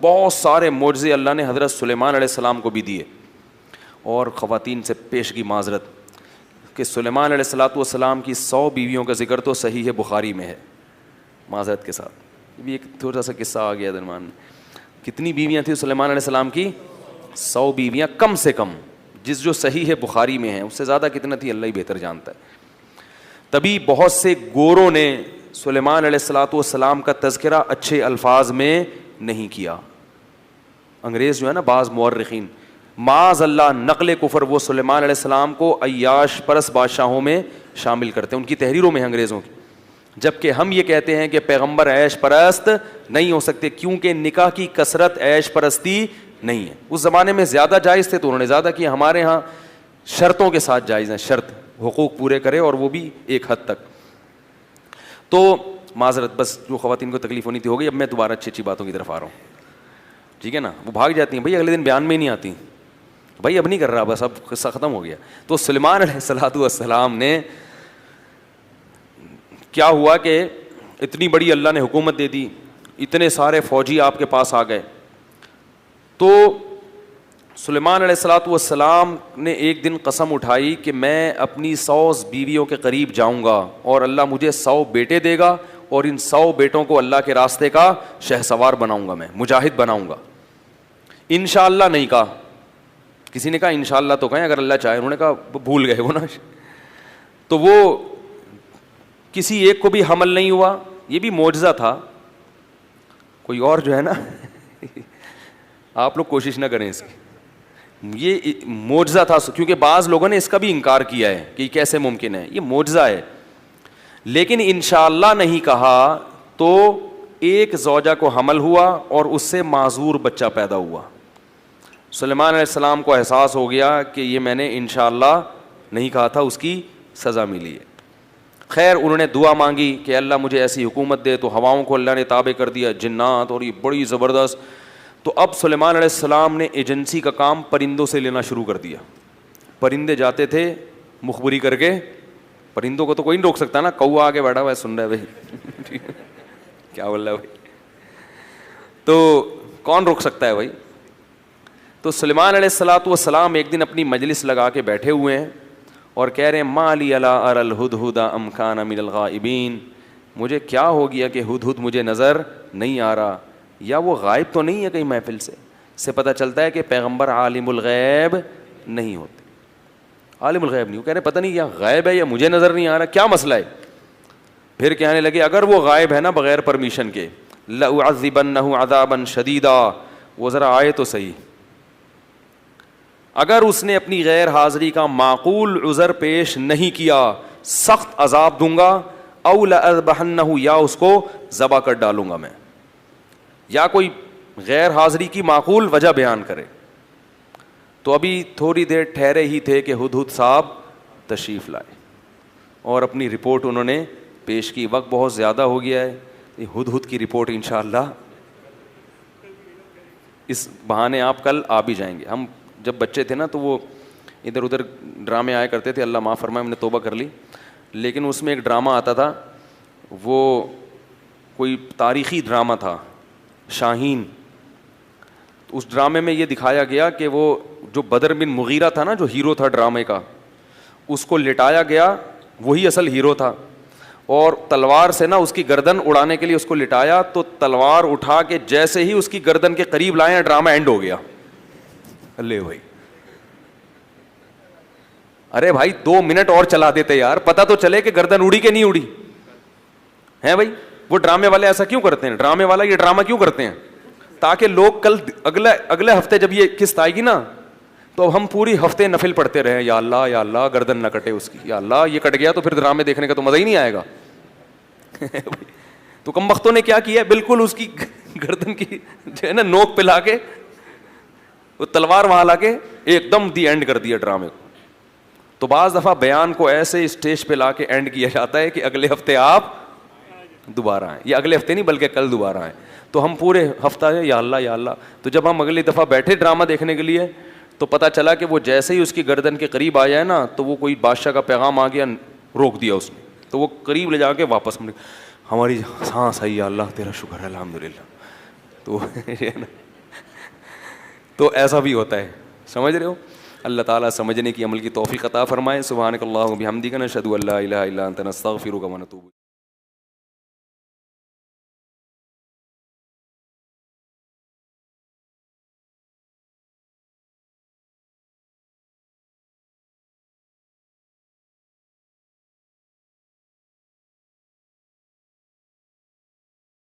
بہت سارے معجزے اللہ نے حضرت سلیمان علیہ السلام کو بھی دیے. اور خواتین سے پیشگی معذرت کہ سلیمان علیہ السلام کی 100 بیویوں کا ذکر تو صحیح بخاری میں ہے, معذرت کے ساتھ. یہ بھی ایک تھوڑا سا قصہ آ گیا درمیان میں. کتنی بیویاں تھیں سلیمان علیہ السلام کی؟ 100 بیویاں کم سے کم, جو صحیح ہے بخاری میں ہیں. اس سے زیادہ کتنا تھی اللہ ہی بہتر جانتا ہے. تبھی بہت سے گوروں نے سلیمان علیہ السلام کا تذکرہ اچھے الفاظ میں نہیں کیا. انگریز جو ہے نا, بعض مورخین معاذ اللہ نقل کفر وہ سلیمان علیہ السلام کو عیاش پرست بادشاہوں میں شامل کرتے ہیں, ان کی تحریروں میں انگریزوں کی. جبکہ ہم یہ کہتے ہیں کہ پیغمبر عیش پرست نہیں ہو سکتے, کیونکہ نکاح کی کثرت عیش پرستی نہیں ہے. اس زمانے میں زیادہ جائز تھے تو انہوں نے زیادہ کیا. ہمارے ہاں شرطوں کے ساتھ جائز ہیں, شرط حقوق پورے کرے اور وہ بھی ایک حد تک. تو معذرت, بس جو خواتین کو تکلیف ہونی تھی ہو گئی. اب میں دوبارہ اچھی اچھی باتوں کی طرف آ رہا ہوں, ٹھیک ہے نا. وہ بھاگ جاتی ہیں بھائی, اگلے دن بیان میں ہی نہیں آتی, بھائی اب نہیں کر رہا, بس اب قصہ ختم ہو گیا. تو سلیمان علیہ السلام نے کیا ہوا کہ اتنی بڑی اللہ نے حکومت دے دی, اتنے سارے فوجی آپ کے پاس آ گئے. تو سلیمان علیہ السلام نے ایک دن قسم اٹھائی کہ میں اپنی 100 بیویوں کے قریب جاؤں گا اور اللہ مجھے 100 بیٹے دے گا, اور ان 100 بیٹوں کو اللہ کے راستے کا شہسوار بناؤں گا, میں مجاہد بناؤں گا. انشاءاللہ نہیں کہا. کسی نے کہا انشاءاللہ تو کہیں اگر اللہ چاہے, انہوں نے کہا بھول گئے وہ نا. تو وہ کسی ایک کو بھی حمل نہیں ہوا. یہ بھی معجزہ تھا. کوئی اور جو ہے نا آپ لوگ کوشش نہ کریں اس کی, یہ معجزہ تھا, کیونکہ بعض لوگوں نے اس کا بھی انکار کیا ہے کہ کیسے ممکن ہے, یہ معجزہ ہے. لیکن انشاءاللہ نہیں کہا تو ایک زوجہ کو حمل ہوا اور اس سے معذور بچہ پیدا ہوا. سلیمان علیہ السلام کو احساس ہو گیا کہ یہ میں نے انشاءاللہ نہیں کہا تھا, اس کی سزا ملی ہے. خیر انہوں نے دعا مانگی کہ اللہ مجھے ایسی حکومت دے, تو ہواؤں کو اللہ نے تابع کر دیا, جنات, اور یہ بڑی زبردست. تو اب سلیمان علیہ السلام نے ایجنسی کا کام پرندوں سے لینا شروع کر دیا. پرندے جاتے تھے مخبری کر کے, پرندوں کو تو کوئی نہیں روک سکتا نا, کوا آگے بیٹھا ہوا ہے سن رہا ہے بھائی کیا بول رہا ہے بھائی, تو کون روک سکتا ہے بھائی. تو سلیمان علیہ السلام ایک دن اپنی مجلس لگا کے بیٹھے ہوئے ہیں اور کہہ رہے ہیں ما لی الا اری الہدہد ام کان من الغائبین, مجھے کیا ہو گیا کہ ہدہد مجھے نظر نہیں آ رہا, یا وہ غائب تو نہیں ہے کہیں محفل سے پتہ چلتا ہے کہ پیغمبر عالم الغیب نہیں ہوتے, عالم الغیب نہیں. وہ کہہ رہے پتہ نہیں کیا غائب ہے یا مجھے نظر نہیں آ رہا, کیا مسئلہ ہے. پھر کہنے لگے اگر وہ غائب ہے نا بغیر پرمیشن کے, لأعذبنہ عذابا شدیدا, وہ ذرا آئے تو صحیح, اگر اس نے اپنی غیر حاضری کا معقول عذر پیش نہیں کیا سخت عذاب دوں گا, او لأذبحنہ, یا اس کو ذبح کر ڈالوں گا میں, یا کوئی غیر حاضری کی معقول وجہ بیان کرے. تو ابھی تھوڑی دیر ٹھہرے ہی تھے کہ ہدہد صاحب تشریف لائے اور اپنی رپورٹ انہوں نے پیش کی. وقت بہت زیادہ ہو گیا ہے, ہدہد کی رپورٹ انشاءاللہ اس بہانے آپ کل آ بھی جائیں گے. ہم جب بچے تھے نا تو وہ ادھر ادھر ڈرامے آیا کرتے تھے, اللہ معاف فرمائے ہم نے توبہ کر لی, لیکن اس میں ایک ڈرامہ آتا تھا, وہ کوئی تاریخی ڈرامہ تھا شاہین. اس ڈرامے میں یہ دکھایا گیا کہ وہ جو بدر بن مغیرہ تھا نا, جو ہیرو تھا ڈرامے کا, اس کو لٹایا گیا, وہی اصل ہیرو تھا, اور تلوار سے نا اس کی گردن اڑانے کے لیے اس کو لٹایا, تو تلوار اٹھا کے جیسے ہی اس کی گردن کے قریب لائے ڈرامہ اینڈ ہو گیا. اللہ بھائی, ارے بھائی 2 منٹ اور چلا دیتے یار, پتہ تو چلے کہ گردن اڑی کہ نہیں اڑی ہے بھائی. وہ ڈرامے والے ایسا کیوں کرتے ہیں, ڈرامے والا یہ ڈرامہ کیوں کرتے ہیں, تاکہ لوگ کل اگلے ہفتے جب یہ قسط آئے گی نا تو ہم پوری ہفتے نفل پڑھتے رہے, یا اللہ گردن نہ کٹے اس کی, یا اللہ یہ کٹ گیا تو پھر ڈرامے دیکھنے کا تو مزہ ہی نہیں آئے گا. تو کم بختوں نے کیا کیا, بالکل اس کی گردن کی جو ہے نا نوک پہ لا کے وہ تلوار وہاں لا کے ایک دم دی اینڈ کر دیا ڈرامے کو. تو بعض دفعہ بیان کو ایسے اسٹیج پہ لا کے اینڈ کیا جاتا ہے کہ اگلے ہفتے آپ دوبارہ آئیں, یا اگلے ہفتے نہیں بلکہ کل دوبارہ آئیں. تو ہم پورے ہفتہ یا اللہ. تو جب ہم اگلی دفعہ بیٹھے ڈرامہ دیکھنے کے لیے تو پتہ چلا کہ وہ جیسے ہی اس کی گردن کے قریب آ جائے نا تو وہ کوئی بادشاہ کا پیغام آ گیا, روک دیا اس نے. تو وہ قریب لے جا کے واپس ہماری سانس آئی, یا اللہ تیرا شکر ہے الحمدللہ, تو ایسا بھی ہوتا ہے, سمجھ رہے ہو. اللہ تعالیٰ سمجھنے کی عمل کی توفیق عطا فرمائے. سبحانک اللہم و بحمدک نشہد ان لا الہ الا انت نستغفرک و نتوب.